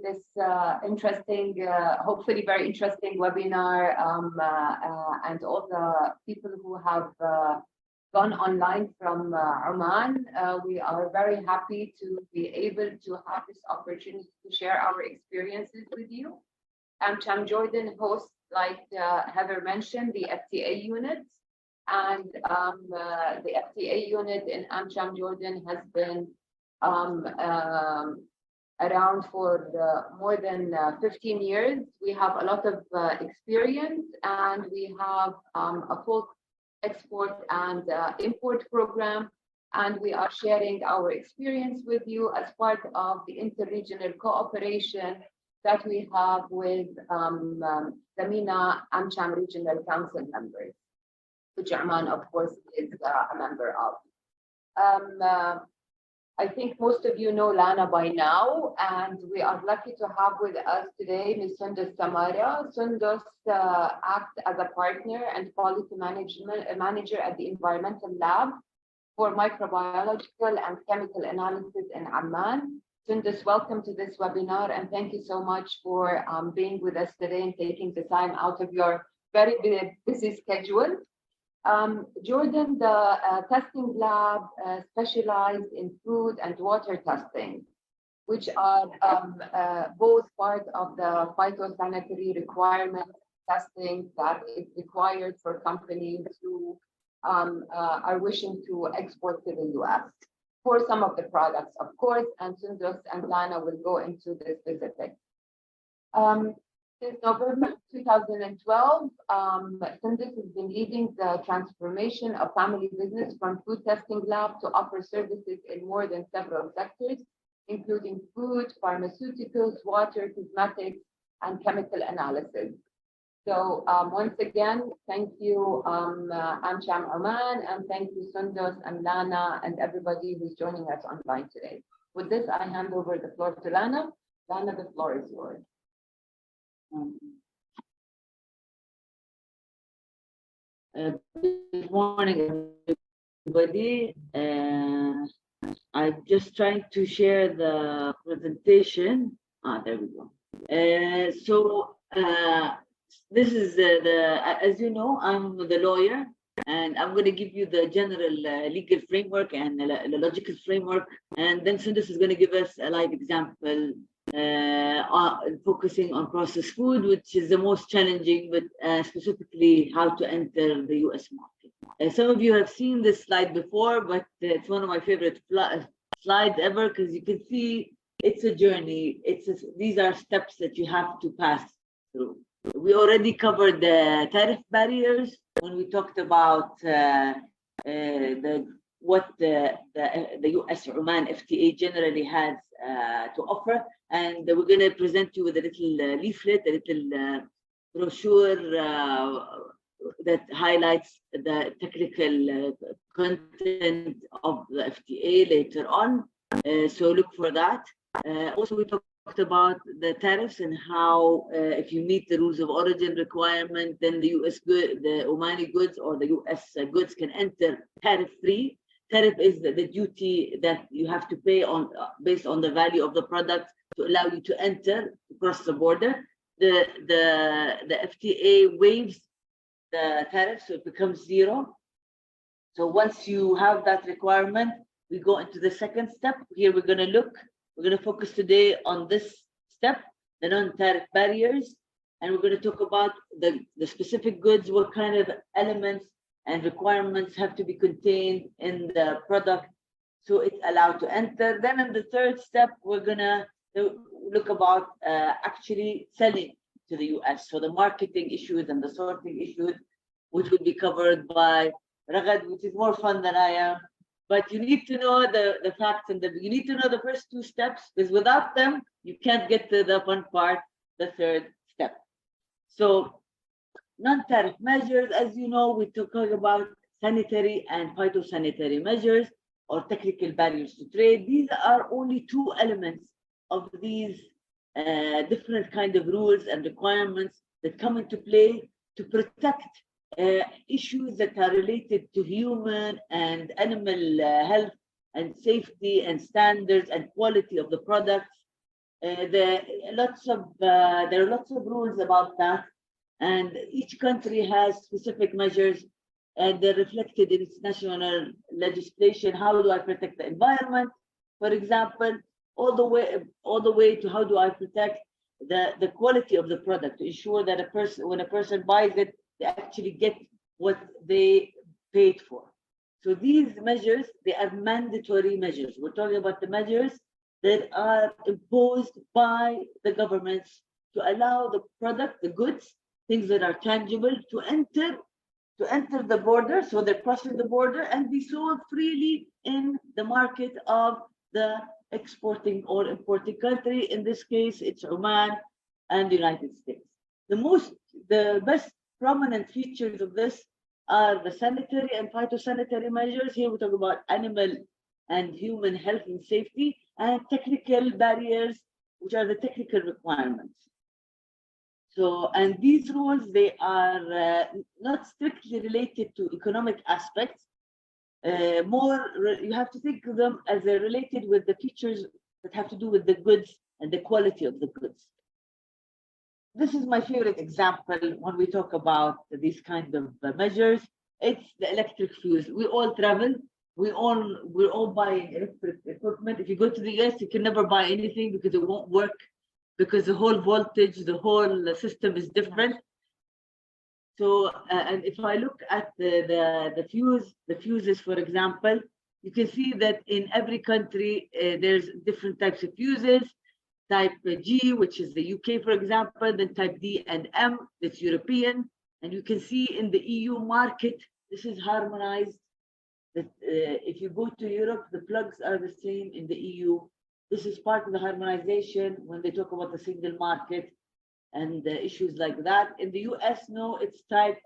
this interesting, hopefully very interesting webinar, and all the people who have gone online from Oman. We are very happy to be able to have this opportunity to share our experiences with you. AmCham Jordan hosts, like Heather mentioned, the FTA unit. And the FTA unit in AmCham Jordan has been around for more than 15 years. We have a lot of experience, and we have a full export and import program, and we are sharing our experience with you as part of the interregional cooperation that we have with the MENA AmCham Regional Council members, which Oman, of course, is a member of. I think most of you know Lana by now, and we are lucky to have with us today Ms. Sundus Samara. Sundus acts as a partner and quality manager at the Environmental Lab for Microbiological and Chemical Analysis in Amman. Sundus, welcome to this webinar, and thank you so much for being with us today and taking the time out of your very busy schedule. Jordan, the testing lab specialized in food and water testing, which are both part of the phytosanitary requirement testing that is required for companies who are wishing to export to the US for some of the products, of course, and Sundus and Lana will go into the specifics. Since November 2012, Sundus has been leading the transformation of family business from food testing lab to offer services in more than several sectors, including food, pharmaceuticals, water, cosmetics, and chemical analysis. So once again, thank you, AmCham Oman, and thank you, Sundus and Lana, and everybody who's joining us online today. With this, I hand over the floor to Lana. Lana, the floor is yours. Good morning, everybody. I'm just trying to share the presentation. There we go. This is as you know, I'm the lawyer, and I'm going to give you the general legal framework and the logical framework, and then Sundus is going to give us a live example focusing on processed food, which is the most challenging, but specifically how to enter the US market. Some of you have seen this slide before, but it's one of my favorite slides ever, because you can see it's a journey. These are steps that you have to pass through. We already covered the tariff barriers when we talked about what the US Oman FTA generally has to offer, and we're going to present you with a little leaflet, a little brochure that highlights the technical content of the FTA later on. So look for that. Also, we talked about the tariffs and how if you meet the rules of origin requirement, then the the Omani goods or the US goods can enter tariff-free. Tariff is the duty that you have to pay on based on the value of the product to allow you to enter across the border. The FTA waives the tariff, so it becomes zero. So once you have that requirement, we go into the second step. Here we're going to focus today on this step, the non-tariff barriers, and we're going to talk about the specific goods, what kind of elements and requirements have to be contained in the product so it's allowed to enter. Then in the third step, we're going to look about actually selling to the US. So the marketing issues and the sorting issues, which will be covered by Ragad, which is more fun than I am. But you need to know the facts, and you need to know the first two steps, because without them, you can't get to the fun part, the third step. So non-tariff measures, as you know, we talk about sanitary and phytosanitary measures or technical barriers to trade. These are only two elements of these different kind of rules and requirements that come into play to protect issues that are related to human and animal health and safety and standards and quality of the products There are lots of rules about that, and each country has specific measures, and they're reflected in its national legislation. How do I protect the environment, for example, all the way to how do I protect the quality of the product, to ensure that when a person buys it, they actually get what they paid for. So these measures, they are mandatory measures. We're talking about the measures that are imposed by the governments to allow the product, the goods, things that are tangible, to enter the border. So they're crossing the border and be sold freely in the market of the exporting or importing country. In this case, it's Oman and the United States. The best prominent features of this are the sanitary and phytosanitary measures. Here we talk about animal and human health and safety, and technical barriers, which are the technical requirements. So, and these rules, they are not strictly related to economic aspects. You have to think of them as they're related with the features that have to do with the goods and the quality of the goods. This is my favorite example when we talk about these kinds of measures. It's the electric fuse. We all travel. We're all buying electric equipment. If you go to the US, you can never buy anything because it won't work, because the whole voltage, the whole system is different. So, and if I look at the fuses, for example, you can see that in every country, there's different types of fuses. Type G, which is the UK, for example, then type D and M, that's European. And you can see in the EU market, this is harmonized. That if you go to Europe, the plugs are the same in the EU. This is part of the harmonization when they talk about the single market and issues like that. In the US, no, it's type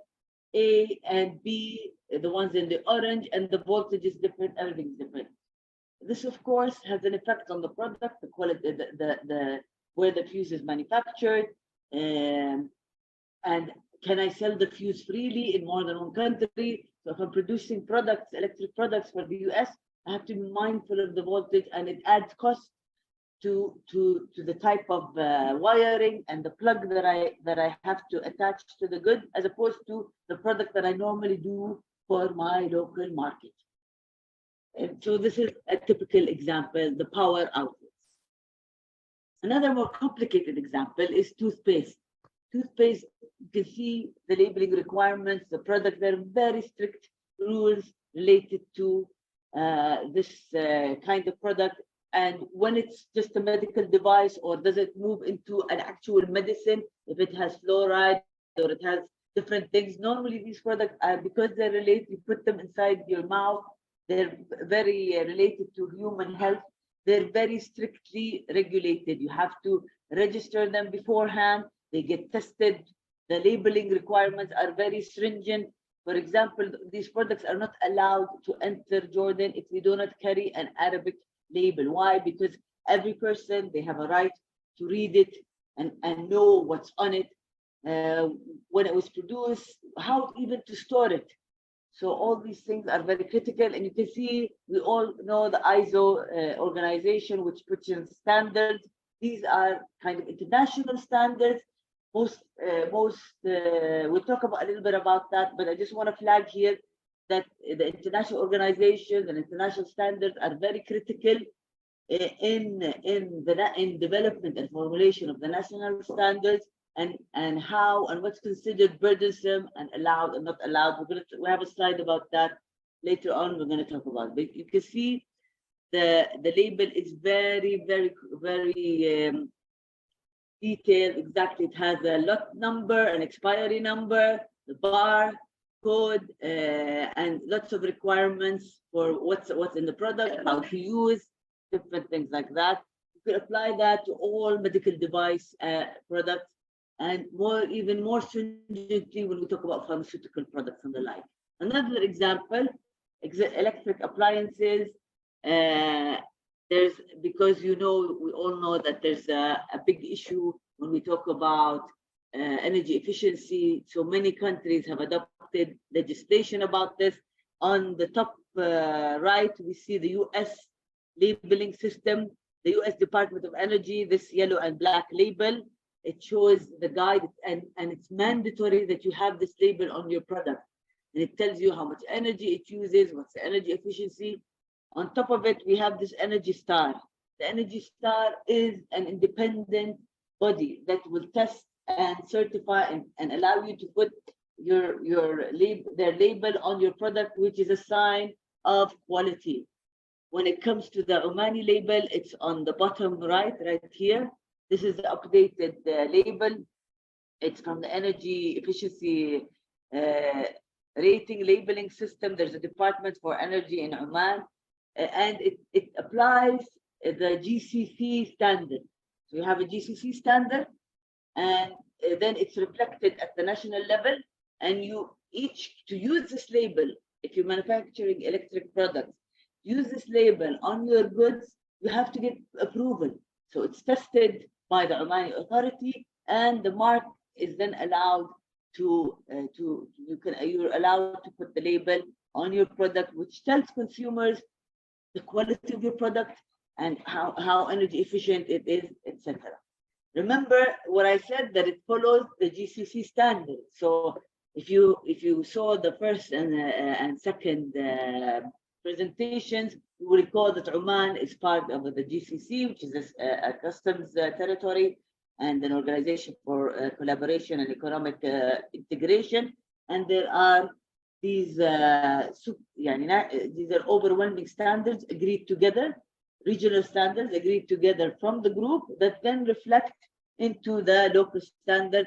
A and B, the ones in the orange, and the voltage is different, everything's different. This, of course, has an effect on the product, the quality, where the fuse is manufactured, and can I sell the fuse freely in more than one country? So if I'm producing products, electric products for the US, I have to be mindful of the voltage, and it adds cost to the type of wiring and the plug that I have to attach to the good, as opposed to the product that I normally do for my local market. And so this is a typical example, the power outlets. Another more complicated example is toothpaste. Toothpaste, you can see the labeling requirements, the product, there are very strict rules related to this kind of product. And when it's just a medical device, or does it move into an actual medicine, if it has fluoride or it has different things. Normally these products are, because they're related, you put them inside your mouth, they're very related to human health. They're very strictly regulated. You have to register them beforehand. They get tested. The labeling requirements are very stringent. For example, these products are not allowed to enter Jordan if they do not carry an Arabic label. Why? Because every person, they have a right to read it and know what's on it, when it was produced, how even to store it. So all these things are very critical, and you can see, we all know the ISO organization, which puts in standards. These are kind of international standards. We'll talk about a little bit about that, but I just want to flag here that the international organizations and international standards are very critical in development and formulation of the national standards, and how and what's considered burdensome and allowed and not allowed. We have a slide about that later on. We're going to talk about it. But you can see the label is very detailed. Exactly, it has a lot number, an expiry number, the bar code, and lots of requirements for what's in the product, how to use, different things like that. You can apply that to all medical device products, and even more stringently when we talk about pharmaceutical products and the like. Another example, electric appliances. Because we all know that there's a big issue when we talk about energy efficiency. So many countries have adopted legislation about this. On the top right, we see the US labeling system. the US Department of Energy, this yellow and black label, it shows the guide, and it's mandatory that you have this label on your product. And it tells you how much energy it uses, what's the energy efficiency. On top of it, we have this Energy Star. The Energy Star is an independent body that will test and certify and allow you to put their label on your product, which is a sign of quality. When it comes to the Omani label, it's on the bottom right here. This is the updated label. It's from the energy efficiency rating labeling system. There's a department for energy in Oman, and it applies the GCC standard. So you have a GCC standard, and then it's reflected at the national level. And you each, to use this label, if you're manufacturing electric products, use this label on your goods, you have to get approval. So it's tested by the Omani authority, and the mark is then allowed you're allowed to put the label on your product, which tells consumers the quality of your product and how energy efficient it is, etc. Remember what I said, that it follows the GCC standard. So if you saw the first and second presentations, you will recall that Oman is part of the GCC, which is a customs territory and an organization for collaboration and economic integration. And there are these these are overwhelming standards agreed together, regional standards agreed together from the group that then reflect into the local standard.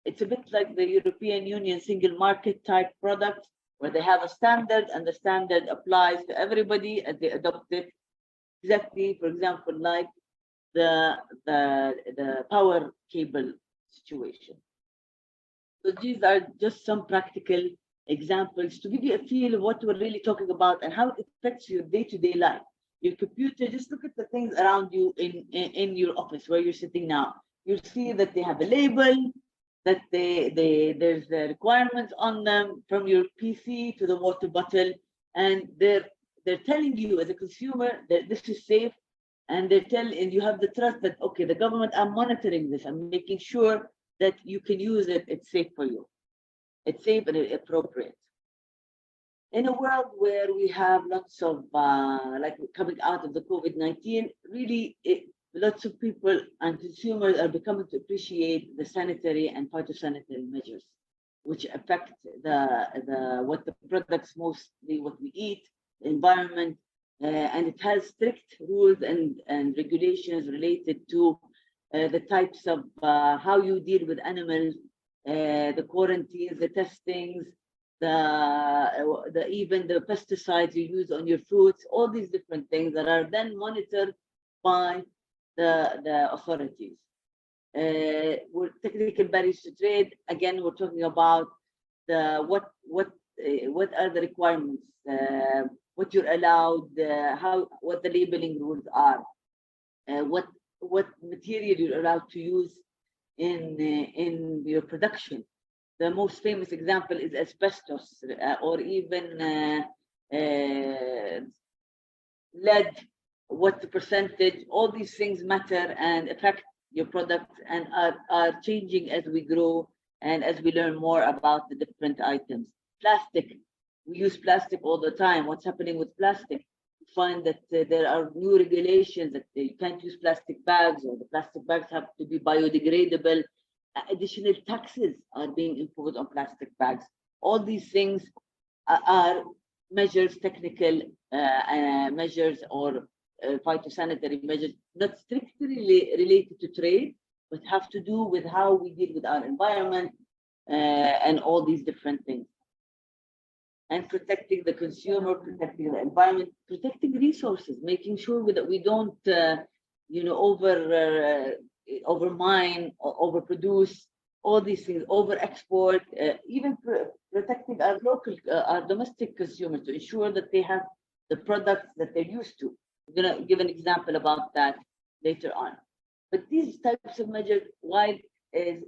It's a bit like the European Union single market type product, where they have a standard and the standard applies to everybody and they adopt it exactly, for example, like the power cable situation. So these are just some practical examples to give you a feel of what we're really talking about and how it affects your day-to-day life. Your computer, just look at the things around you in your office where you're sitting now. You'll see that they have a label, that there's the requirements on them, from your PC to the water bottle, and they're telling you as a consumer that this is safe, and you have the trust that, okay, the government are monitoring this and making sure that you can use it, it's safe for you. It's safe and appropriate. In a world where we have lots of, like coming out of the COVID-19, really lots of people and consumers are becoming to appreciate the sanitary and phytosanitary measures, which affect what the products, mostly what we eat, the environment, and it has strict rules and regulations related to the types of how you deal with animals, the quarantines, the testings, even the pesticides you use on your fruits, all these different things that are then monitored by the authorities. We're technical barriers to trade. Again, we're talking about what are the requirements, what you're allowed, what the labeling rules are, what material you're allowed to use in your production. The most famous example is asbestos, or even lead. What the percentage, all these things matter and affect your product and are changing as we grow and as we learn more about the different items. Plastic, we use plastic all the time. What's happening with plastic? You find that there are new regulations that you can't use plastic bags, or the plastic bags have to be biodegradable. Additional taxes are being imposed on plastic bags. All these things are measures, technical measures, or phytosanitary measures, not strictly related to trade, but have to do with how we deal with our environment and all these different things. And protecting the consumer, protecting the environment, protecting resources, making sure that we don't, overmine or overproduce, all these things, over-export, even protecting our local, our domestic consumers to ensure that they have the products that they're used to. I'm going to give an example about that later on. But these types of measures, while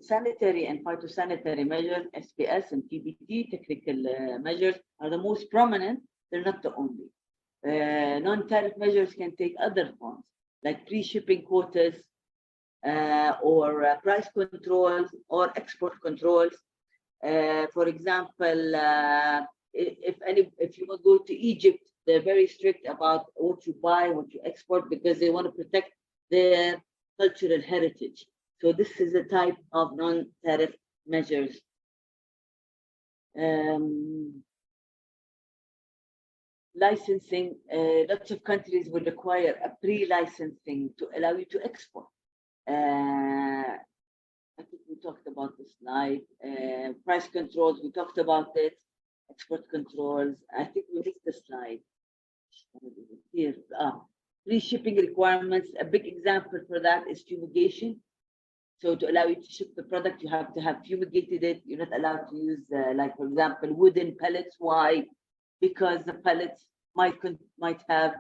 sanitary and phytosanitary measures, SPS and TBT, technical measures, are the most prominent, they're not the only. Non-tariff measures can take other forms. like pre-shipping quotas or price controls or export controls. For example, if you go to Egypt, they're very strict about what you buy, what you export, because they want to protect their cultural heritage. So this is a type of non-tariff measures. Licensing, lots of countries will require a pre-licensing to allow you to export. I think we talked about the slide. Price controls, we talked about it. Export controls, I think we missed the slide. Here, pre-shipping requirements, a big example for that is fumigation. So to allow you to ship the product, you have to have fumigated it. You're not allowed to use, like for example, wooden pellets. Why? Because the pellets might have,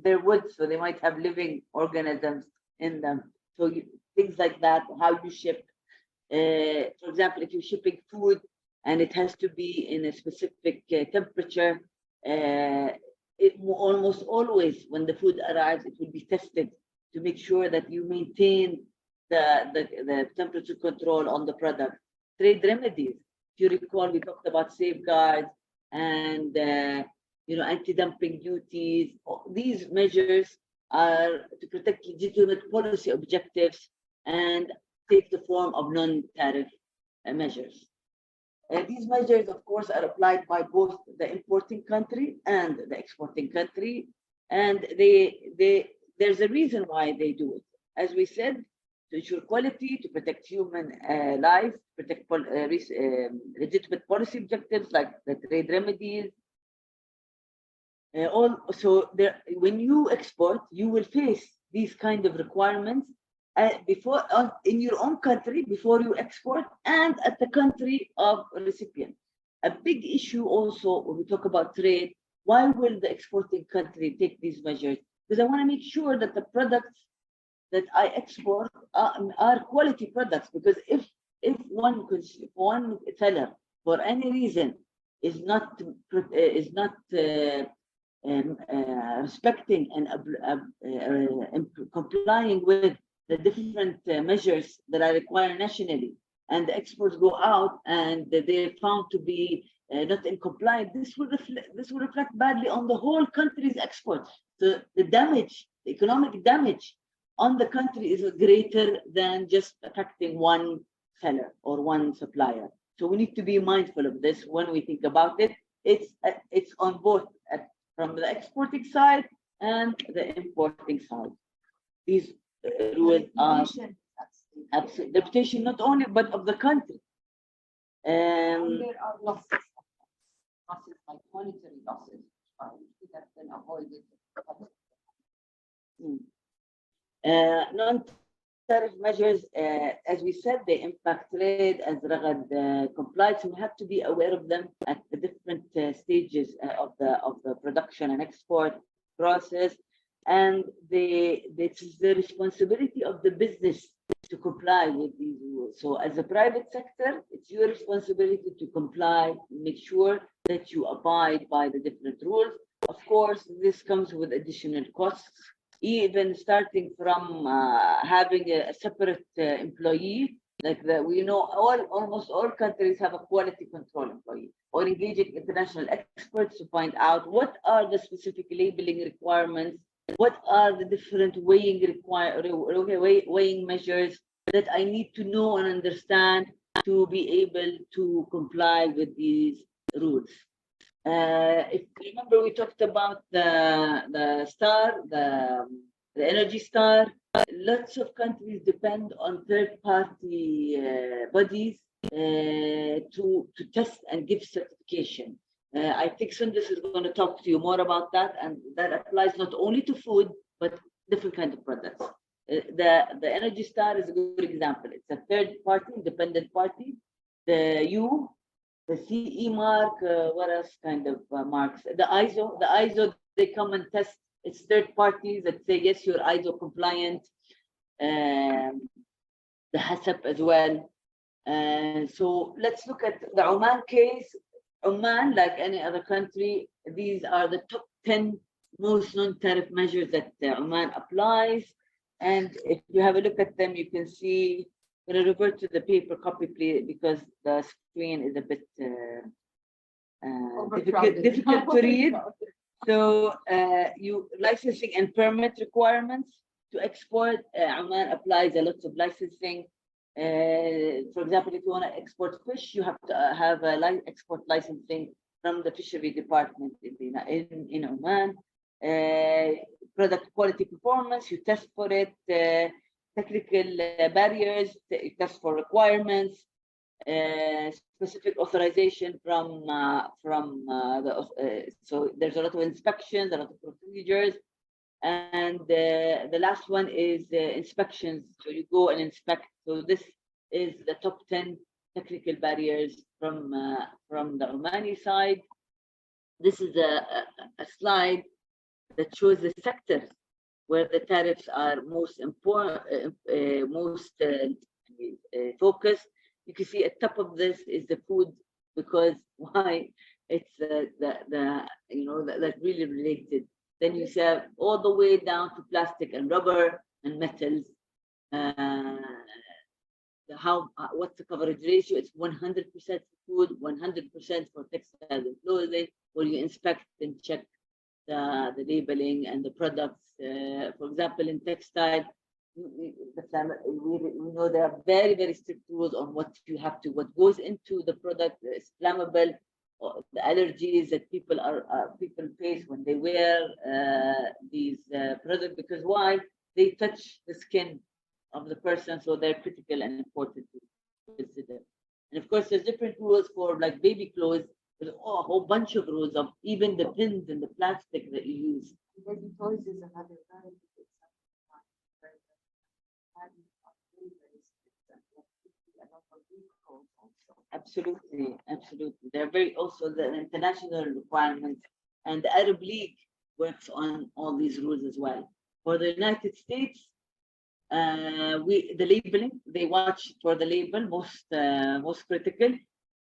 they're wood, so they might have living organisms in them. So things like that, how you ship. For example, if you're shipping food and it has to be in a specific temperature, it almost always when the food arrives, it will be tested to make sure that you maintain the temperature control on the product. Trade remedies. If you recall, we talked about safeguards and anti-dumping duties. These measures are to protect legitimate policy objectives and take the form of non-tariff measures. These measures, of course, are applied by both the importing country and the exporting country, and there's a reason why they do it. As we said, to ensure quality, to protect human life, protect legitimate policy objectives like the trade remedies. Also, when you export, you will face these kind of requirements in your own country before you export and at the country of recipient. A big issue also when we talk about trade, why will the exporting country take these measures? Because I want to make sure that the products that I export are quality products. Because if one seller for any reason is not respecting and complying with the different measures that are required nationally, and the exports go out and they're found to be not in compliance, this will reflect badly on the whole country's exports. So the damage, the economic damage on the country is greater than just affecting one seller or one supplier. So we need to be mindful of this when we think about it. It's on both from the exporting side and the importing side. These rules are absolute reputation, not only but of the country. There are losses like monetary losses that have been avoided. Non-tariff measures, as we said, they impact trade, as Ragad complied. So we have to be aware of them at the different stages of the production and export process. And it is the responsibility of the business to comply with these rules. So as a private sector, it's your responsibility to comply, make sure that you abide by the different rules. Of course, this comes with additional costs, even starting from having a separate employee. Like we know almost all countries have a quality control employee, or engaging international experts to find out what are the specific labeling requirements, what are the different weighing measures that I need to know and understand to be able to comply with these rules. If you remember, we talked about the star, the energy star. Lots of countries depend on third-party bodies to test and give certification. I think Sundus is going to talk to you more about that, and that applies not only to food but different kinds of products. The Energy Star is a good example. It's a third-party, independent party. The CE mark, what else kind of marks? The ISO, they come and test. It's third parties that say, yes, you're ISO compliant. The HACCP as well. So let's look at the Oman case. Oman, like any other country, these are the top 10 most non-tariff measures that Oman applies. And if you have a look at them, you can see, I'm going to revert to the paper copy, please, because the screen is a bit difficult to read. So you licensing and permit requirements to export. Oman applies a lot of licensing. For example, if you want to export fish, you have to have a export licensing from the fishery department in Oman. Product quality performance, you test for it. Technical barriers, you test for requirements. Specific authorization from so there's a lot of inspections, a lot of procedures, and the last one is inspections. So you go and inspect. So this is the top 10 technical barriers from the Omani side. This is a slide that shows the sectors where the tariffs are most important, focused. You can see at top of this is the food, because why? It's that's really related. Then you have all the way down to plastic and rubber and metals. What's the coverage ratio? It's 100% for food, 100% for textiles and clothing, where you inspect and check the labeling and the products. For example, in textile, we know there are very, very strict rules on what goes into the product. It's flammable, the allergies that people face when they wear these products, because why? They touch the skin of the person, so they're critical and important to consider. And of course, there's different rules for like baby clothes. There's a whole bunch of rules of even the pins and the plastic that you use. Baby toys is another very big Absolutely, absolutely. They're very also the international requirements, and the Arab League works on all these rules as well. For the United States, the labeling, they watch for the label most critical.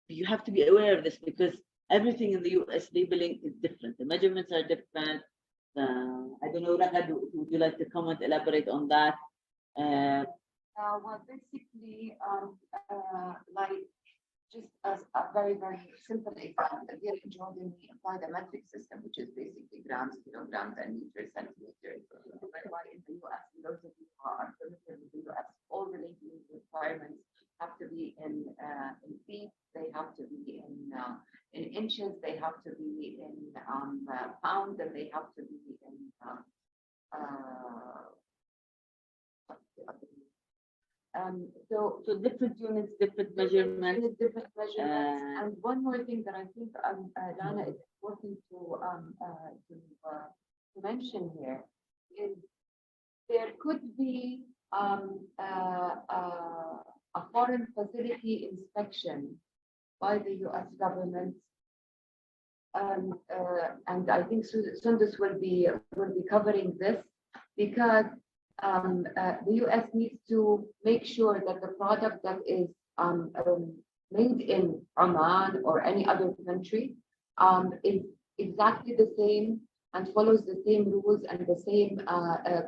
You have to be aware of this because everything in the US labeling is different. The measurements are different. I don't know, Ragad, would you like to comment, elaborate on that? Well, basically, like just as a very, very simple example, here in Jordan, we apply the metric system, which is basically grams, kilograms, and meters, centimeters. Why in the US, those of you who are familiar with the US, all the labeling requirements have to be in feet, they have to be in inches, they have to be in pounds, and they have to be in so different units, different measurements. And one more thing that I think Lana is important to mention here is there could be a foreign facility inspection by the US government, and I think Sundus will be covering this, because the US needs to make sure that the product that is made in Oman or any other country is exactly the same and follows the same rules and the same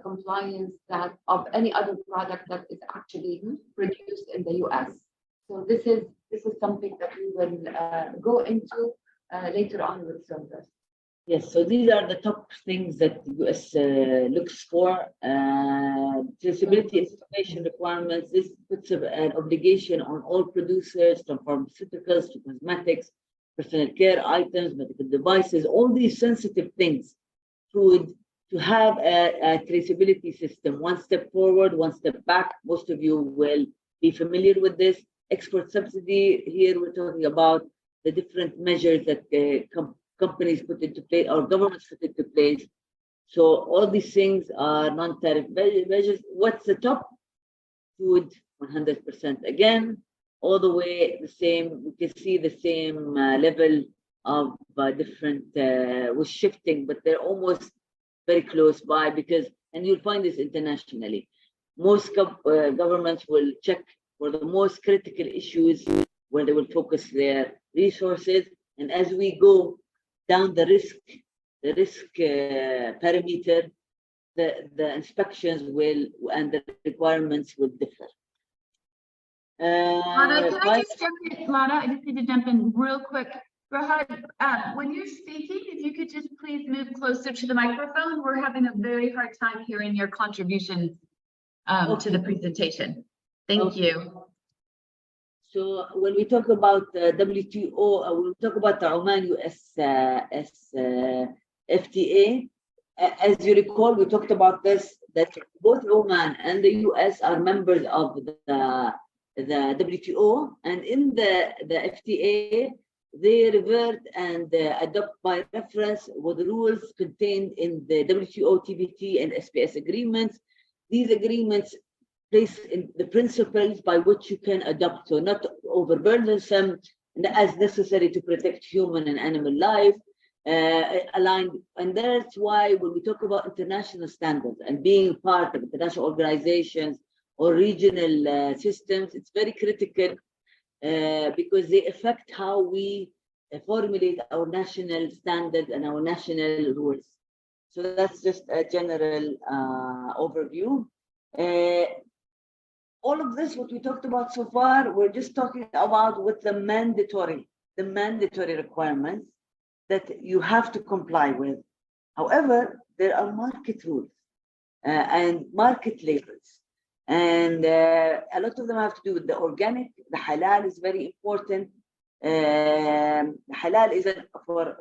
compliance that of any other product that is actually produced in the US. So this is something that we will go into later on with Sundus. Yes, so these are the top things that the US looks for. Traceability information requirements. This puts an obligation on all producers, from pharmaceuticals to cosmetics, personal care items, medical devices, all these sensitive things, food, to have a traceability system. One step forward, one step back. Most of you will be familiar with this. Export subsidy, here we're talking about the different measures that companies put into place or governments put into place. So all these things are non-tariff measures. What's the top? Food, 100%. Again, all the way the same. We can see the same level of different was shifting, but they're almost very close by, because, and you'll find this internationally, most governments will check for the most critical issues where they will focus their resources. And as we go down the risk parameter, the inspections will and the requirements will differ. Lana, can I just jump in? Lana, I just need to jump in real quick. Rahad, when you're speaking, if you could just please move closer to the microphone. We're having a very hard time hearing your contributions to the presentation. Thank you. So when we talk about WTO, we talk about the Oman-US FTA. As you recall, we talked about this, that both Oman and the US are members of the WTO, and in the FTA, they revert and adopt by reference with rules contained in the WTO, TBT, and SPS agreements. These agreements place in the principles by which you can adopt, so not overburdensome, and as necessary to protect human and animal life, aligned. And that's why when we talk about international standards and being part of international organizations or regional systems, it's very critical because they affect how we formulate our national standards and our national rules. So that's just a general overview. All of this, what we talked about so far, we're just talking about with the mandatory requirements that you have to comply with. However, there are market rules and market labels. And a lot of them have to do with the organic. The halal is very important. Halal isn't for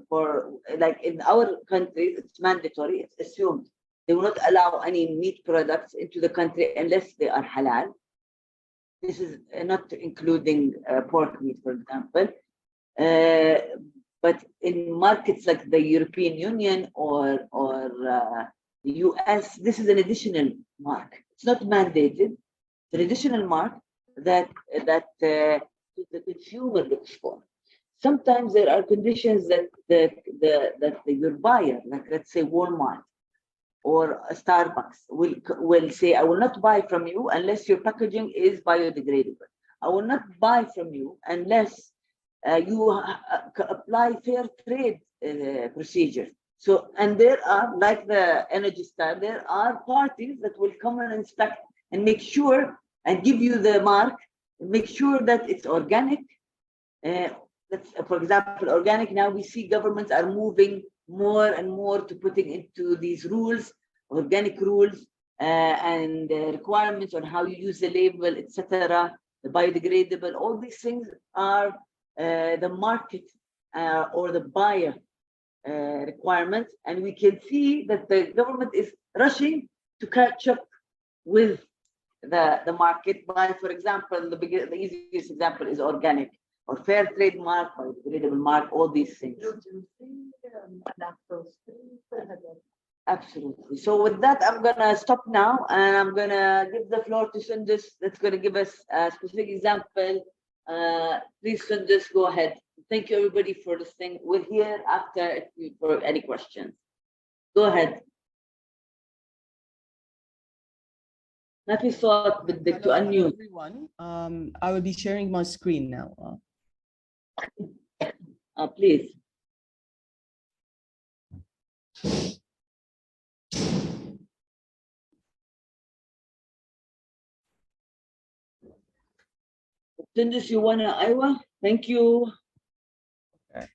like in our country, it's mandatory, it's assumed. They will not allow any meat products into the country unless they are halal. This is not including pork meat, for example. But in markets like the European Union or the US, this is an additional mark. It's not mandated. It's an additional mark that the consumer looks for. Sometimes there are conditions that your buyer, like let's say Walmart or Starbucks, will say, I will not buy from you unless your packaging is biodegradable. I will not buy from you unless you apply fair trade procedures. So, and there are, like the Energy Star, there are parties that will come and inspect and make sure and give you the mark, make sure that it's organic. That's, for example, organic. Now we see governments are moving more and more to putting into these rules, organic rules, and requirements on how you use the label, etc. The biodegradable, all these things are the market or the buyer requirements, and we can see that the government is rushing to catch up with the market by, for example, the easiest example is organic or fair trade mark or biodegradable mark, all these things. Absolutely. So with that, I'm gonna stop now and I'm gonna give the floor to Sundus that's gonna give us a specific example. Please, Sundus, go ahead. Thank you everybody for listening. We're here after for any questions. Go ahead. ما في صوت بدك to unmute. Everyone, I will be sharing my screen now. Please. Sundus, you wanna Iowa? Thank you. Okay.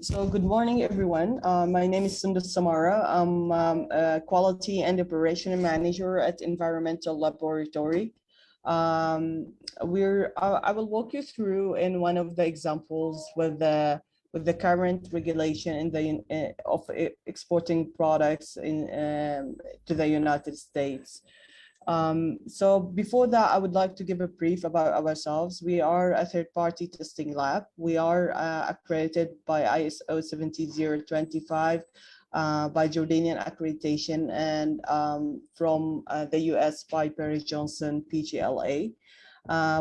So good morning, everyone. My name is Sundus Samara. I'm a Quality and Operation Manager at Environmental Laboratory. I will walk you through in one of the examples with the current regulation in the of exporting products to the United States. So before that, I would like to give a brief about ourselves. We are a third-party testing lab. We are accredited by ISO 17025 by Jordanian accreditation and from the US by Perry Johnson PGLA.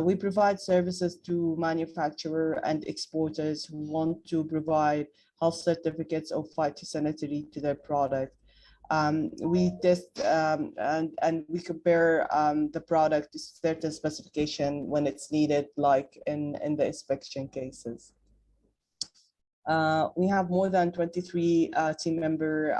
We provide services to manufacturers and exporters who want to provide health certificates of phytosanitary to their product. We test and we compare the product to certain specification when it's needed, like in the inspection cases. We have more than 23 team member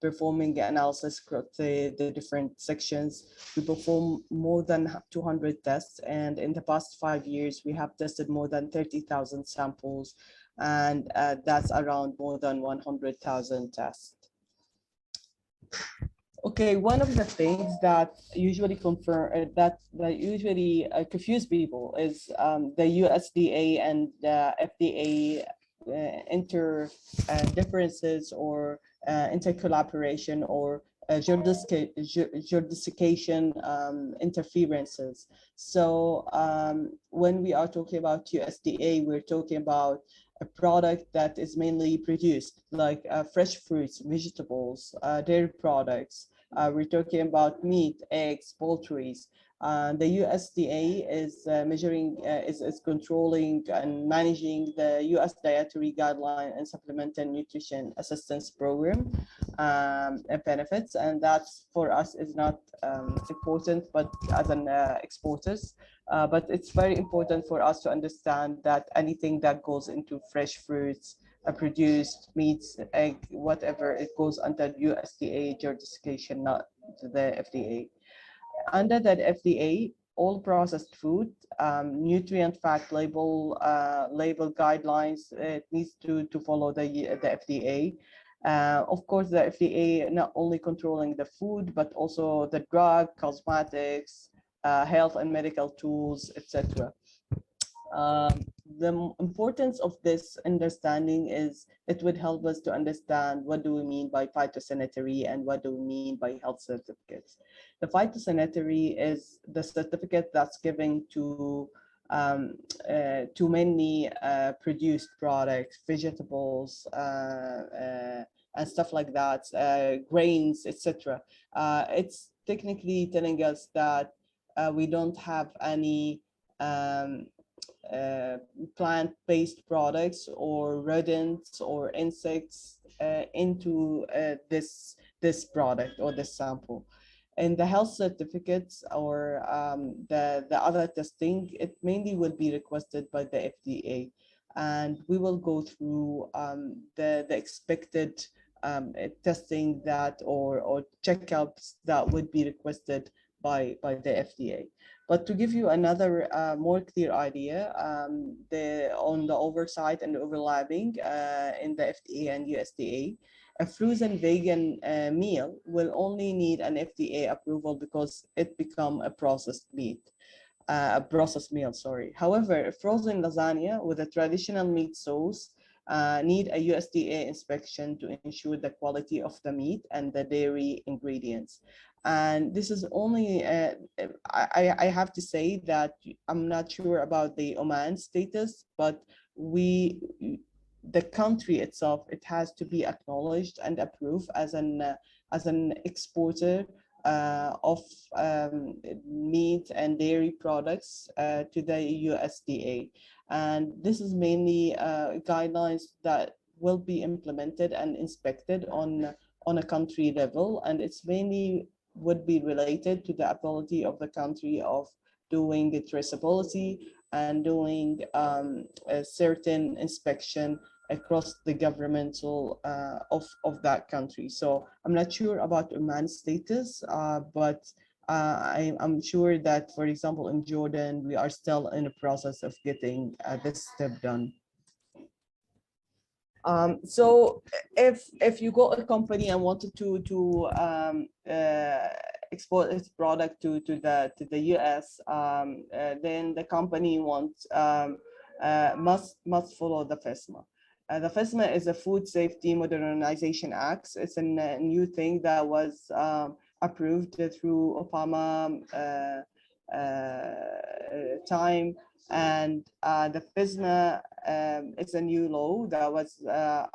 performing analysis across the different sections. We perform more than 200 tests, and in the past 5 years, we have tested more than 30,000 samples, and that's around more than 100,000 tests. Okay, one of the things that usually confuse people is the USDA and the FDA differences or inter-collaboration or jurisdiction interferences. So when we are talking about USDA, we're talking about a product that is mainly produced like fresh fruits, vegetables, dairy products. We're talking about meat, eggs, poultry. The USDA is is controlling and managing the US Dietary Guideline and Supplemental Nutrition Assistance Program benefits, and that's for us is not important, but as an exporters. But it's very important for us to understand that anything that goes into fresh fruits, produced meats, egg, whatever, it goes under USDA jurisdiction, not the FDA. Under that FDA, all processed food, nutrient fact label guidelines, it needs to follow the FDA. Of course, the FDA not only controlling the food, but also the drug, cosmetics, health and medical tools, etc. The importance of this understanding is it would help us to understand what do we mean by phytosanitary and what do we mean by health certificates. The phytosanitary is the certificate that's given to many produced products, vegetables, and stuff like that, grains, etc. It's technically telling us that we don't have any plant-based products or rodents or insects into this product or this sample. In the health certificates or the other testing, it mainly will be requested by the FDA, and we will go through the expected testing that or checkups that would be requested by the FDA. But to give you another more clear idea, on the oversight and overlapping in the FDA and USDA, a frozen vegan meal will only need an FDA approval because it become a processed meat. A processed meal, sorry. However, a frozen lasagna with a traditional meat sauce need a USDA inspection to ensure the quality of the meat and the dairy ingredients. And this is only, I have to say that I'm not sure about the Oman status, but the country itself, it has to be acknowledged and approved as an exporter of meat and dairy products to the USDA. And this is mainly guidelines that will be implemented and inspected on a country level, and it's mainly would be related to the ability of the country of doing the traceability and doing a certain inspection across the governmental of that country. So I'm not sure about Oman's status, but I'm sure that, for example, in Jordan, we are still in the process of getting this step done. So if you got a company and wanted to export its product to the US, then the company must follow the FSMA. The FSMA is a Food Safety Modernization Act. It's a new thing that was approved through Obama time, and the FSMA is a new law that was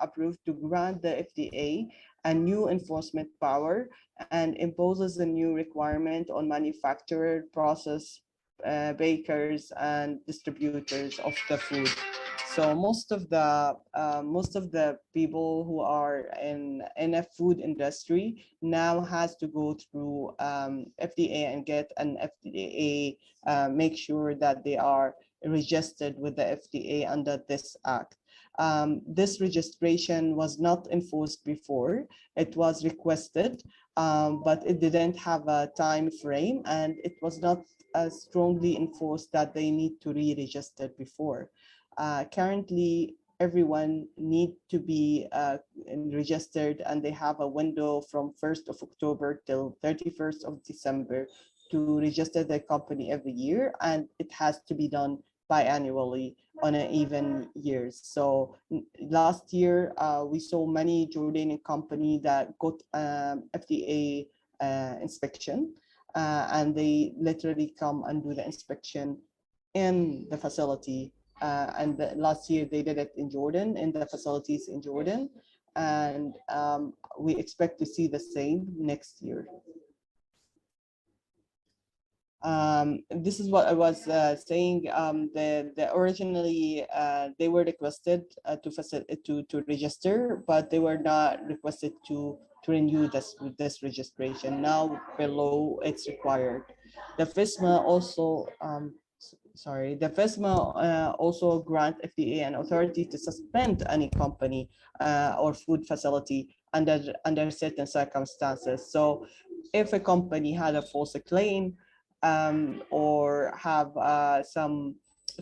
approved to grant the FDA a new enforcement power and imposes a new requirement on manufacturer, process, bakers, and distributors of the food. So most of the people who are in a food industry now has to go through FDA and get an FDA, make sure that they are registered with the FDA under this act. This registration was not enforced before. It was requested, but it didn't have a time frame, and it was not as strongly enforced that they need to re-register before. Currently, everyone need to be registered, and they have a window from 1st of October till 31st of December to register their company every year, and it has to be done biannually on an even years. So last year, we saw many Jordanian company that got FDA inspection, and they literally come and do the inspection in the facility. Last year they did it in Jordan, in the facilities in Jordan, and we expect to see the same next year. This is what I was saying. The originally they were requested to register, but they were not requested to renew this registration. Now below it's required. The FISMA also the FISMA also grant FDA an authority to suspend any company or food facility under certain circumstances. So if a company had a false claim, or have some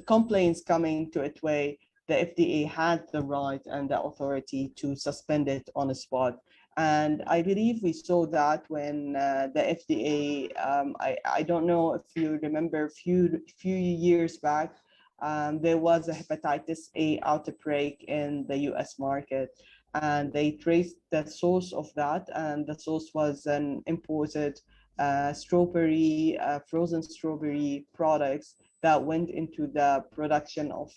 complaints coming to its way, the FDA had the right and the authority to suspend it on the spot. And I believe we saw that when the FDA, I don't know if you remember a few years back, there was a hepatitis A outbreak in the US market, and they traced the source of that, and the source was an imported strawberry, frozen strawberry products that went into the production of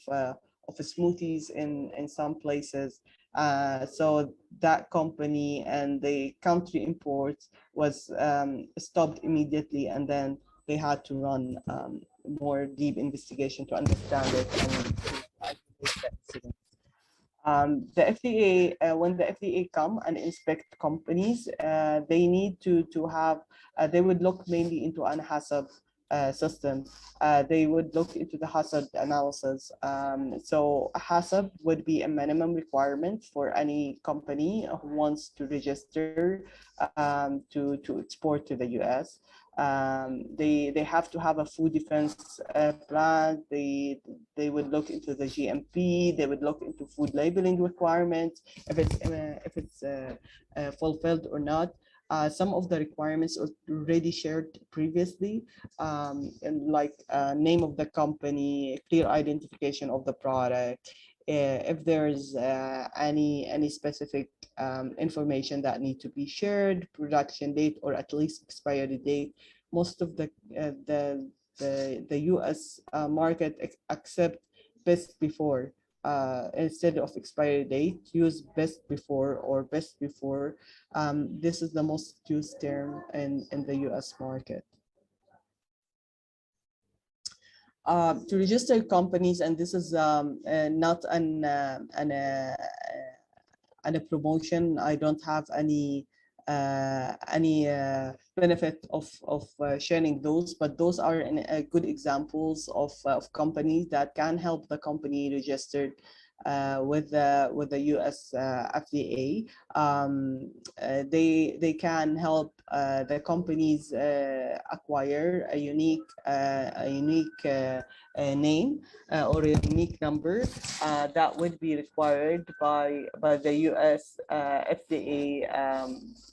smoothies in some places. So that company and the country imports was stopped immediately, and then they had to run more deep investigation to understand it and to isolate the incident. The FDA, when the FDA come and inspect companies, they need to have, they would look mainly into an HACCP system. They would look into the hazard analysis. So a HACCP would be a minimum requirement for any company who wants to register to export to the US. They have to have a food defense plan. They would look into the GMP. They would look into food labeling requirements, if it's fulfilled or not. Some of the requirements are already shared previously, and like name of the company, clear identification of the product. If there's any specific information that need to be shared, production date, or at least expiry date. Most of the US market accept best before. Instead of expiry date, use best before or best before. This is the most used term in the US market. To register companies, and this is not a promotion. I don't have any benefit of sharing those, but those are good examples of companies that can help the company registered with the US FDA. They can help the companies acquire a unique name or a unique number that would be required by the US FDA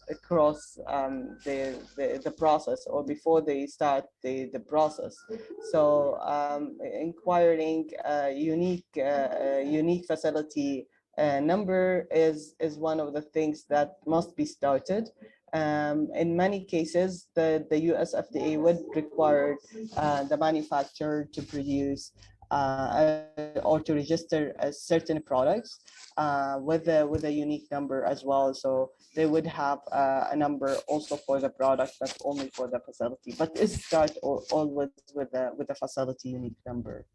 across the process, or before they start the process. So inquiring unique facility number is one of the things that must be started. In many cases, the US FDA would require the manufacturer to produce or to register certain products with a unique number as well. So they would have a number also for the product, not only for the facility, but it starts always with the facility unique number.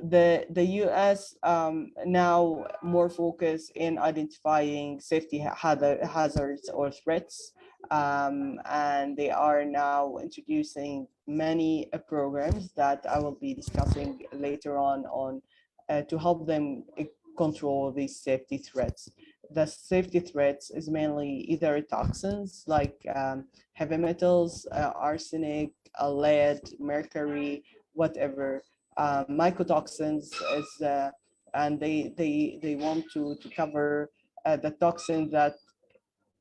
The US now more focus in identifying safety hazards or threats, and they are now introducing many programs that I will be discussing later on to help them control these safety threats. The safety threats is mainly either toxins like heavy metals, arsenic, lead, mercury, whatever. Mycotoxins is, and they want to cover the toxin that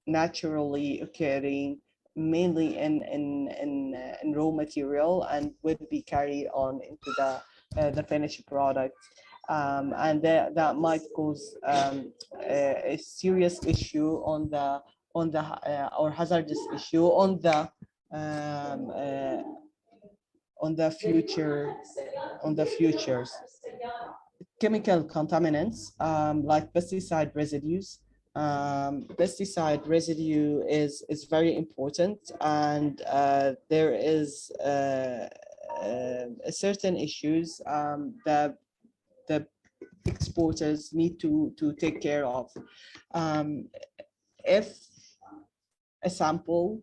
naturally occurring mainly in raw material and would be carried on into the finished product. And that might cause a serious issue on the or hazardous issue um, uh, on the future on the futures. Chemical contaminants like pesticide residues. Pesticide residue is very important, and there is a certain issues that the exporters need to take care of. If a sample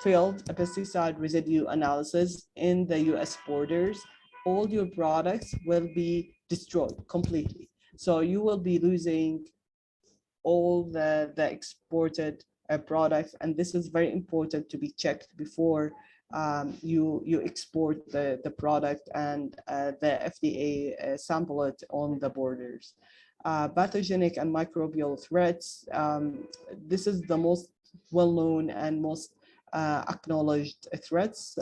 failed a pesticide residue analysis in the US borders, all your products will be destroyed completely. So you will be losing all the exported products, and this is very important to be checked before you export the product and the FDA sample it on the borders. Pathogenic and microbial threats. This is the most well-known and most acknowledged threats,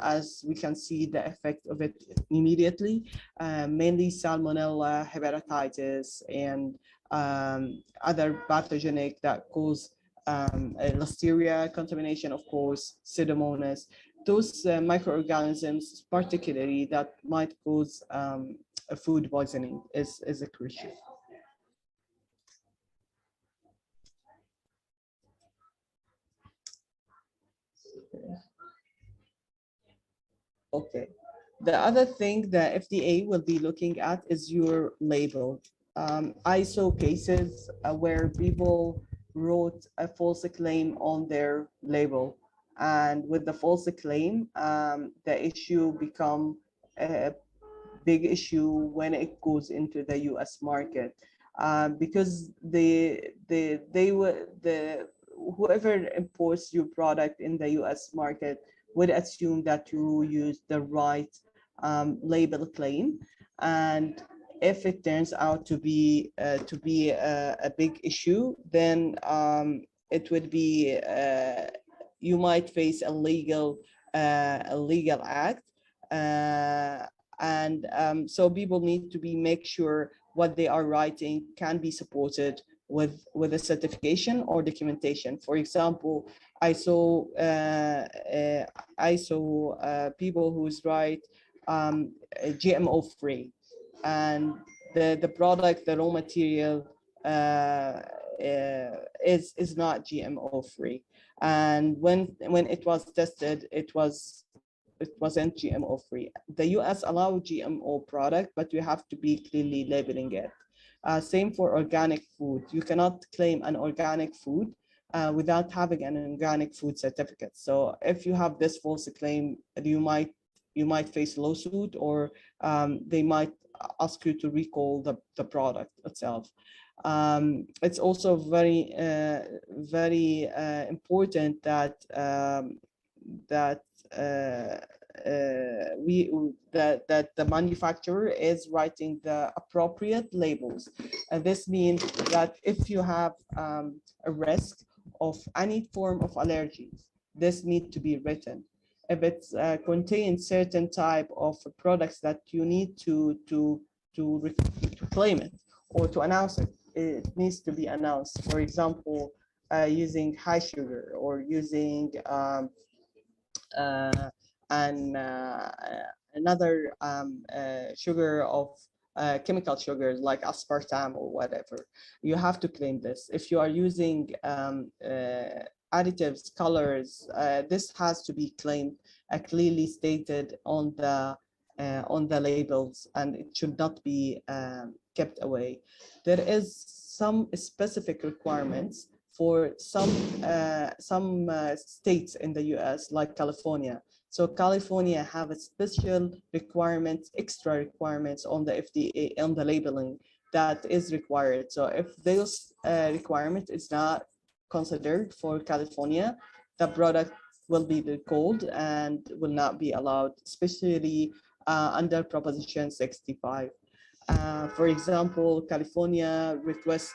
as we can see the effect of it immediately, mainly salmonella, hepatitis, and other pathogenic that cause listeria contamination, of course, pseudomonas. Those microorganisms, particularly that might cause a food poisoning, is a crucial. Okay. The other thing the FDA will be looking at is your label. I saw cases where people wrote a false claim on their label, and with the false claim, the issue become a big issue when it goes into the U.S. market, because whoever imports your product in the U.S. market would assume that you use the right label claim, and if it turns out to be a big issue, then it would be you might face a legal act, and so people need to be make sure what they are writing can be supported with a certification or documentation. For example, I saw people who's write GMO free, and the product, the raw material is not GMO free, and when it was tested, it wasn't GMO free. The US allow GMO product, but you have to be clearly labeling it. Same for organic food. You cannot claim an organic food without having an organic food certificate. So if you have this false claim, you might face a lawsuit, or they might ask you to recall the product itself. It's also very important that that the manufacturer is writing the appropriate labels. And this means that if you have a risk of any form of allergies, this needs to be written. If it contains certain type of products that you need to claim it or to announce it, it needs to be announced. For example, using high sugar, or using another sugar of chemical sugars like aspartame or whatever. You have to claim this. If you are using additives, colors, this has to be claimed, clearly stated on the labels, and it should not be kept away. There is some specific requirements for some states in the US, like California. So California have a special requirements, extra requirements on the FDA, on the labeling that is required. So if those requirement is not considered for California, the product will be recalled and will not be allowed, especially under Proposition 65. For example, California requests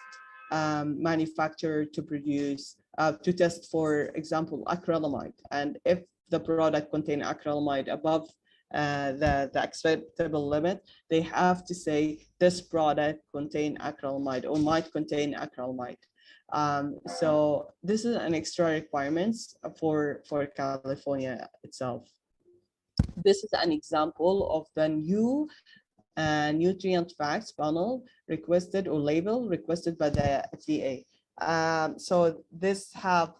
manufacturer to produce, to test, for example, acrylamide. And if the product contains acrylamide above the acceptable limit, they have to say this product contain acrylamide or might contain acrylamide. So this is an extra requirements for California itself. This is an example of the new nutrient facts panel requested or label requested by the FDA. So this have,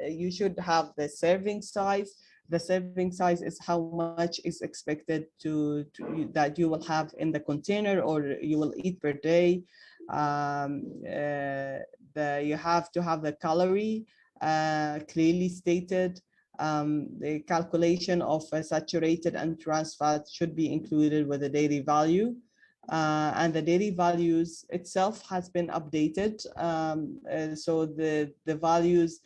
you should have the serving size. The serving size is how much is expected that you will have in the container or you will eat per day. You have to have the calorie clearly stated. The calculation of saturated and trans fat should be included with the daily value. And the daily values itself has been updated. So the values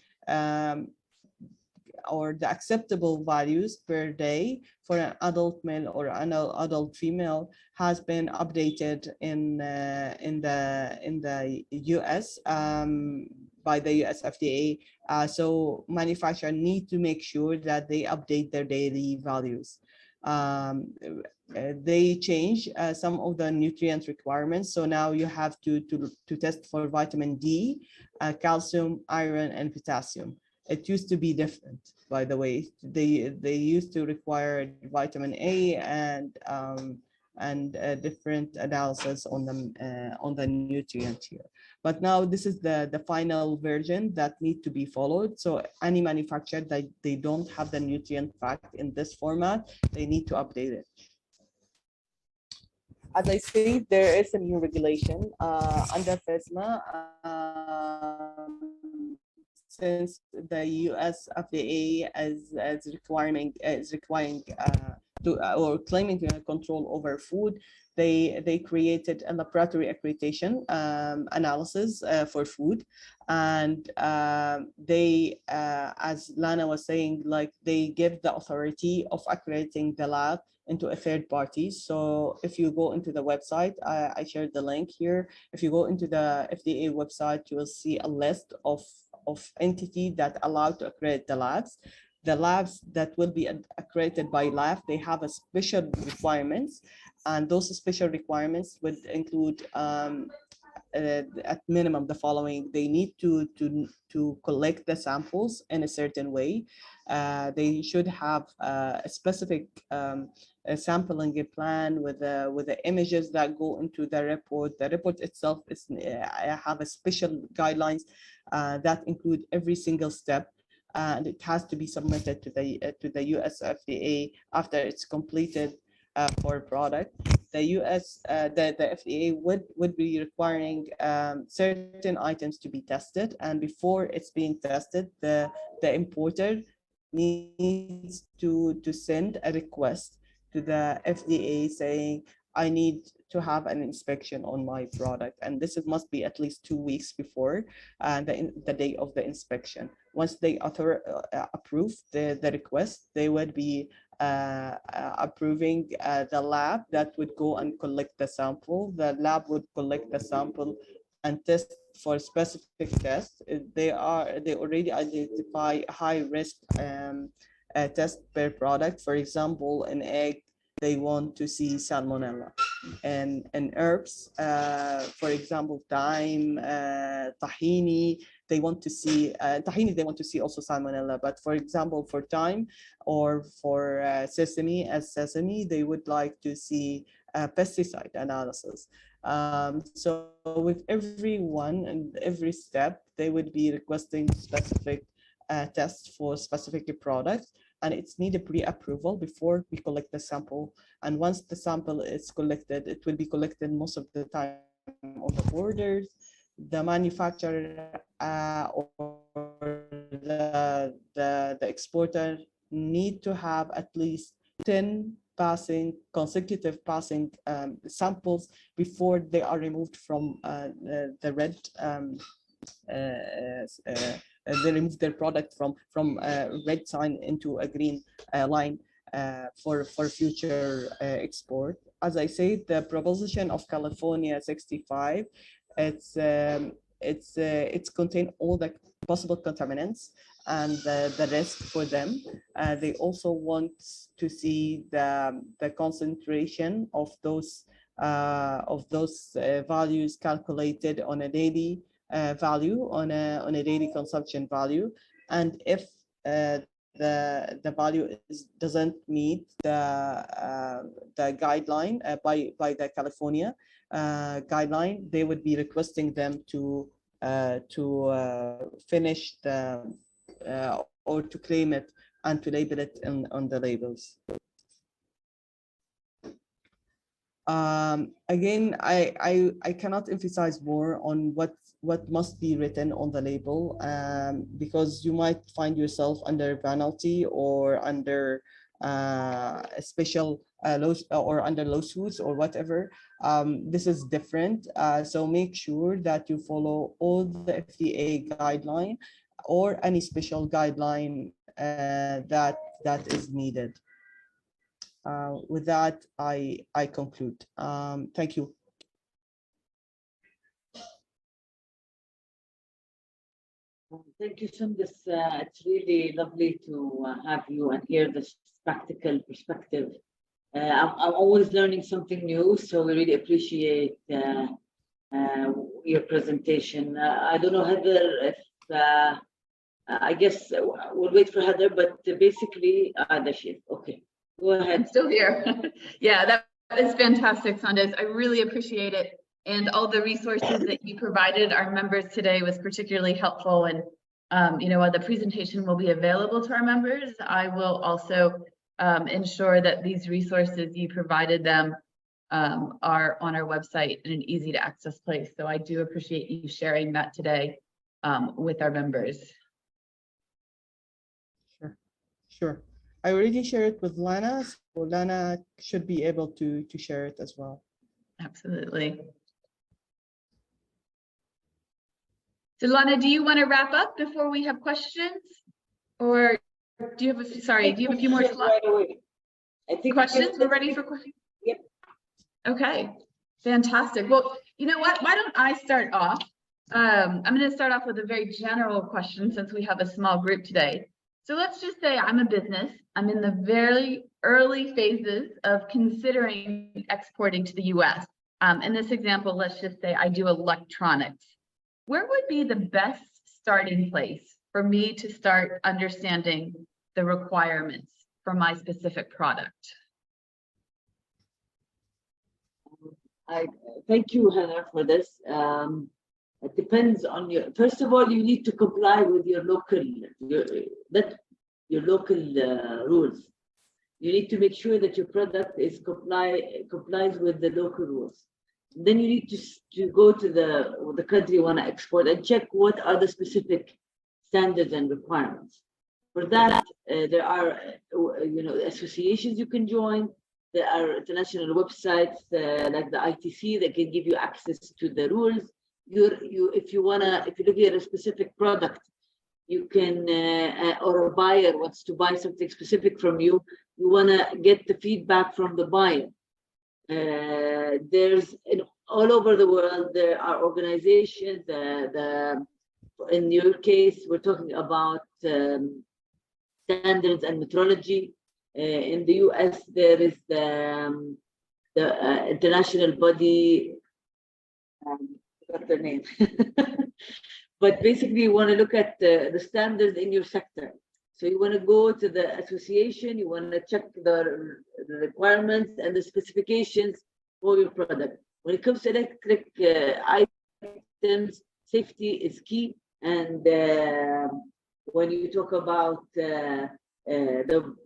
or the acceptable values per day for an adult male or an adult female has been updated in the US by the US FDA. So manufacturers need to make sure that they update their daily values. They change some of the nutrient requirements. So now you have to test for vitamin D, calcium, iron, and potassium. It used to be different, by the way. They used to require vitamin A and different analysis on the nutrient here. But now this is the final version that need to be followed. So any manufacturer that they don't have the nutrient fact in this format, they need to update it. As I say, there is a new regulation under FSMA. Since the US FDA is requiring to or claiming control over food, they created a laboratory accreditation analysis for food, and they, as Lana was saying, like they give the authority of accrediting the lab into a third party. So if you go into the website, I shared the link here. If you go into the FDA website, you will see a list of entity that allow to accredit the labs. The labs that will be accredited by lab, they have a special requirements, and those special requirements would include at minimum the following. They need to collect the samples in a certain way. They should have a specific a sampling plan with the images that go into the report. The report itself is have a special guidelines that include every single step, and it has to be submitted to the US FDA after it's completed for a product. The FDA would be requiring certain items to be tested, and before it's being tested, the importer needs to send a request to the FDA saying, I need to have an inspection on my product, and this must be at least 2 weeks before the day of the inspection. Once they approve the request, they would be approving the lab that would go and collect the sample. The lab would collect the sample and test for specific tests. They already identify high risk test per product. For example, in egg, they want to see salmonella. And herbs, for example, thyme, tahini, they want to see tahini, they want to see also salmonella. But for example, for thyme or for sesame, they would like to see pesticide analysis. So with every one and every step, they would be requesting specific tests for specific products, and it's needed pre-approval before we collect the sample. And once the sample is collected, it will be collected most of the time on the borders. the manufacturer or the exporter need to have at least 10 consecutive passing samples before they are removed from the red. They remove their product from red sign into a green line for future export. As I said, the proposition of California 65, it's contain all the possible contaminants and the risk for them. They also want to see the concentration of those values calculated on a daily value, on a daily consumption value, and if the value doesn't meet the guideline by the California guideline, they would be requesting them to finish the or to claim it and to label it on the labels. Again, I cannot emphasize more on what must be written on the label, because you might find yourself under penalty or under a special or under lawsuits or whatever. This is different. So make sure that you follow all the FTA guideline or any special guideline that is needed. With that, I conclude. Thank you. Thank you, Sundus. It's really lovely to have you and hear this practical perspective. I'm always learning something new, so we really appreciate your presentation. I don't know, Heather, if I guess we'll wait for Heather, but basically, there she is. Okay, go ahead. I'm still here. Yeah, that is fantastic, Sundus. I really appreciate it. And all the resources that you provided our members today was particularly helpful. And, while the presentation will be available to our members, I will also ensure that these resources you provided them are on our website in an easy to access place. So I do appreciate you sharing that today with our members. Sure. I already shared it with Lana, so Lana should be able to share it as well. Absolutely. So Lana, do you want to wrap up before we have questions? Or do you have a, sorry, do you have a few more slides? Right away. I think questions? We're ready for questions? Yep. Okay, fantastic. Well, you know what? Why don't I start off? I'm going to start off with a very general question since we have a small group today. So let's just say I'm a business. I'm in the very early phases of considering exporting to the US. In this example, let's just say I do electronics. Where would be the best starting place for me to start understanding the requirements for my specific product? I thank you, Hannah, for this. It depends on your. First of all, you need to comply with your local rules. You need to make sure that your product is complies with the local rules. Then you need to go to the country you want to export and check what are the specific standards and requirements. For that, there are associations you can join. There are international websites like the ITC that can give you access to the rules. If you're looking at a specific product, you can or a buyer wants to buy something specific from you. You want to get the feedback from the buyer. There's all over the world there are organizations. In your case, we're talking about standards and metrology. In the US, there is the international body. What's their name? But basically, you want to look at the standards in your sector. So you want to go to the association, you want to check the requirements and the specifications for your product. When it comes to electric items, safety is key. And when you talk about the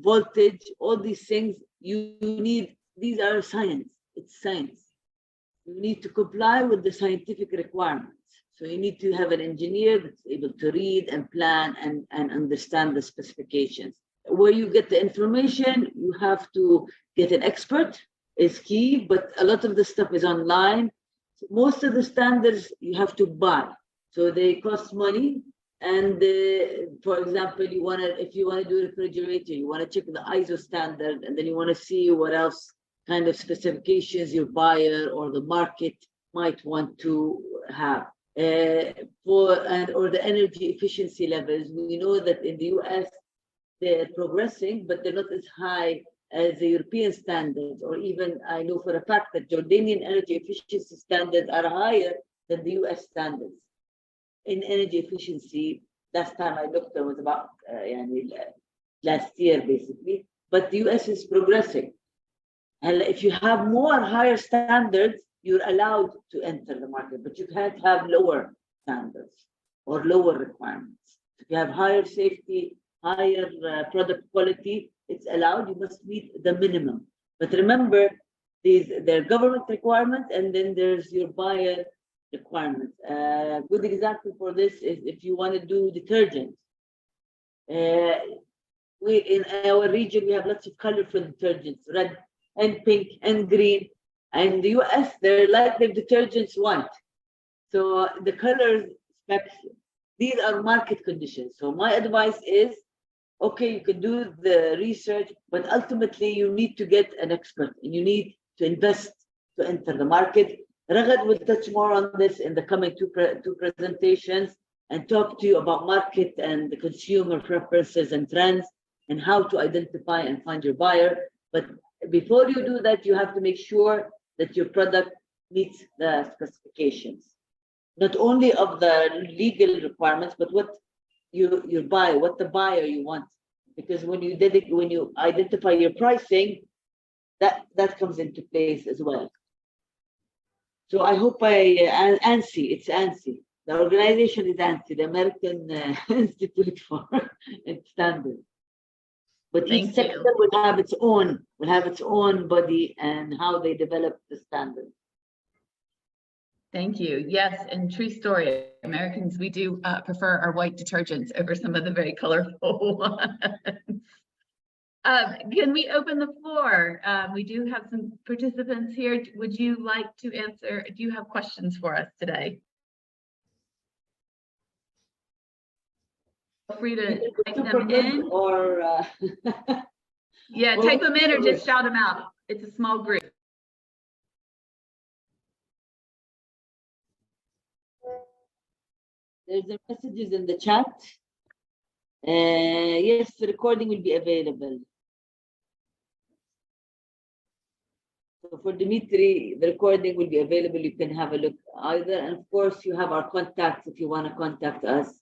voltage, all these things, these are science, it's science. You need to comply with the scientific requirements. So you need to have an engineer that's able to read and plan and understand the specifications. Where you get the information, you have to get an expert, is key, but a lot of the stuff is online. So most of the standards you have to buy. So they cost money. And for example, if you want to do a refrigerator, you want to check the ISO standard, and then you want to see what else kind of specifications your buyer or the market might want to have. Or the energy efficiency levels. We know that in the US, they're progressing, but they're not as high as the European standards, or even I know for a fact that Jordanian energy efficiency standards are higher than the US standards. In energy efficiency, last time I looked, there was about last year basically, but the US is progressing. And if you have more higher standards, you're allowed to enter the market, but you can't have lower standards or lower requirements. If you have higher safety, higher product quality, it's allowed. You must meet the minimum. But remember, there are government requirements, and then there's your buyer requirements. A good example for this is if you want to do detergents. In our region, we have lots of colorful detergents, red and pink and green. And in the US, they're like the detergents want. So the color specs, these are market conditions. So my advice is, okay, you can do the research, but ultimately you need to get an expert and you need to invest to enter the market. Ragad will touch more on this in the coming two presentations and talk to you about market and the consumer preferences and trends and how to identify and find your buyer. But before you do that, you have to make sure that your product meets the specifications, not only of the legal requirements, but what you buy, what the buyer you want. Because when you identify your pricing, that comes into place as well. So I hope ANSI, it's ANSI. The organization is ANSI, the American Institute for Standards. But each sector will have its own body and how they develop the standards. Thank you. Yes, and true story. Americans, we do prefer our white detergents over some of the very colorful ones. Can we open the floor? We do have some participants here. Would you like to answer? Do you have questions for us today? Feel free to type them in. Or yeah, type them in or just shout them out. It's a small group. There's the messages in the chat. Yes, the recording will be available. So for Dimitri, the recording will be available. You can have a look either. And of course, you have our contacts if you want to contact us.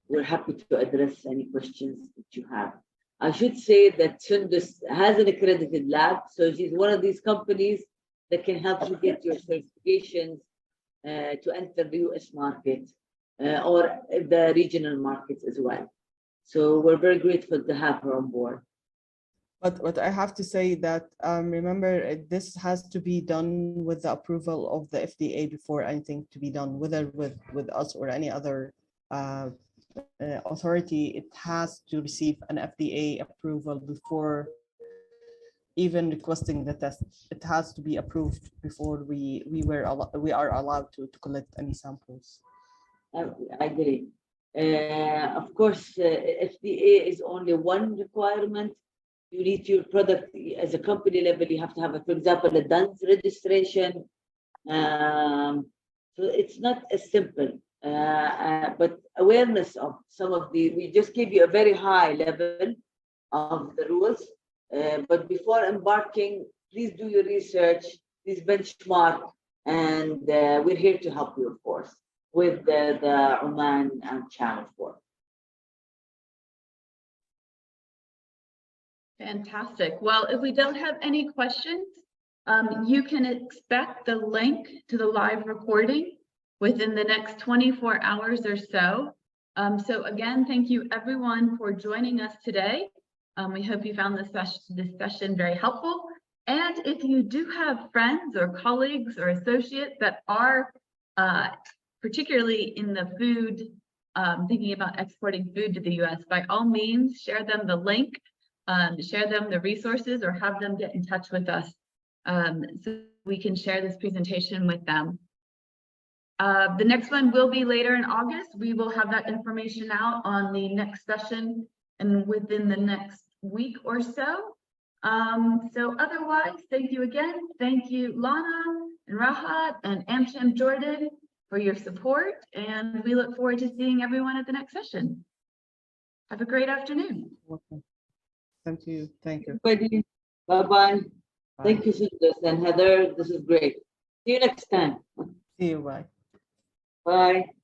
We're happy to address any questions that you have. I should say that Sundus has an accredited lab. So she's one of these companies that can help you get your certifications to enter the US market or the regional markets as well. So we're very grateful to have her on board. But I have to say that remember, this has to be done with the approval of the FDA before anything to be done, whether with us or any other authority. It has to receive an FDA approval before even requesting the test. It has to be approved before we are allowed to collect any samples. I agree. Of course, FDA is only one requirement. You need your product as a company level. You have to have, for example, a DUNS registration. So it's not as simple, but awareness of some of we just gave you a very high level of the rules. But before embarking, please do your research, please benchmark, and we're here to help you, of course, with the Oman channel 4. Fantastic. Well, if we don't have any questions, you can expect the link to the live recording within the next 24 hours or so. So again, thank you everyone for joining us today. We hope you found this session very helpful. And if you do have friends or colleagues or associates that are particularly in the food, thinking about exporting food to the US, by all means, share them the link, share them the resources, or have them get in touch with us so we can share this presentation with them. The next one will be later in August. We will have that information out on the next session and within the next week or so. So otherwise, thank you again. Thank you, Lana and Rahat and Amsham Jordan for your support. And we look forward to seeing everyone at the next session. Have a great afternoon. Okay. Thank you. Thank you. Everybody, bye-bye. Thank you, Sundus and Heather. This is great. See you next time. See you. Bye. Bye.